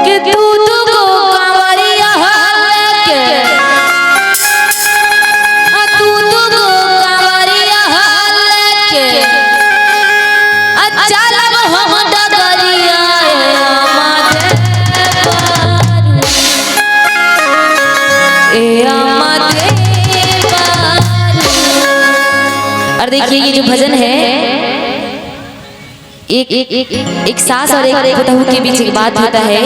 कि तू को कांवरिया लेके तू को कांवरिया लेके चलब हम डगरिया और देखिए ये जो भजन है एक सास और एक बहू के बीच एक बात होता है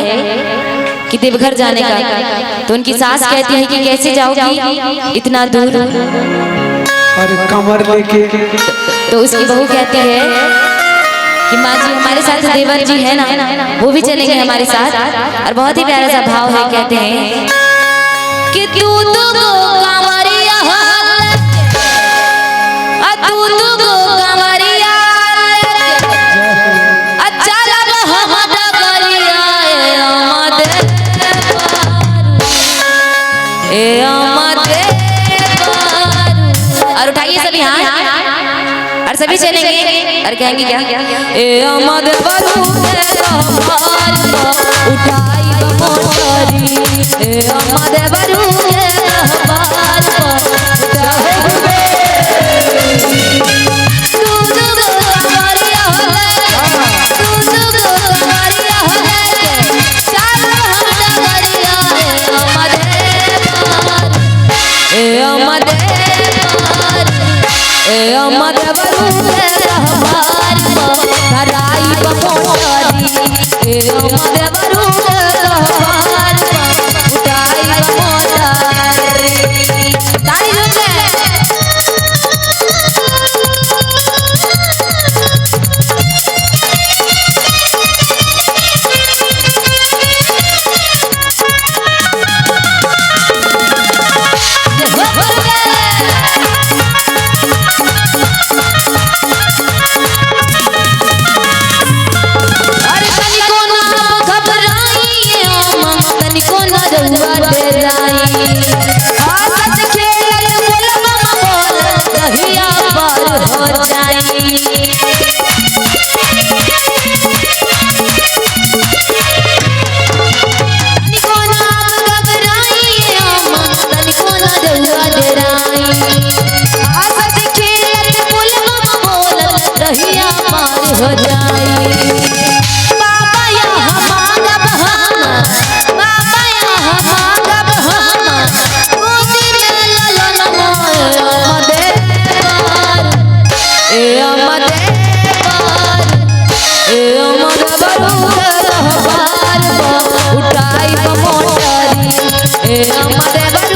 कि देवघर जाने का। तो उनकी सास कहती है कि कैसे जाओगी इतना दूर और कमर लेके। तो उसकी बहू कहती है कि माँ जी हमारे साथ देवर जी है ना, वो भी चलेंगे हमारे साथ। और बहुत ही प्यारा सा भाव है, कहते हैं कि तू तो कांवरिया और उठाइए सभी हाथ और सभी चलेंगे और कहेंगे क्या ए अमद बरू उठाई मोटरी ए अमद बरू हो जाए बाबा यहाँ मांगब हम बाबा यहाँ मांगब हम गोदी में ललन अमदेवर ए अमदेवर ए अमदेवर रहबार उठाई मोटरी ए अमदेवर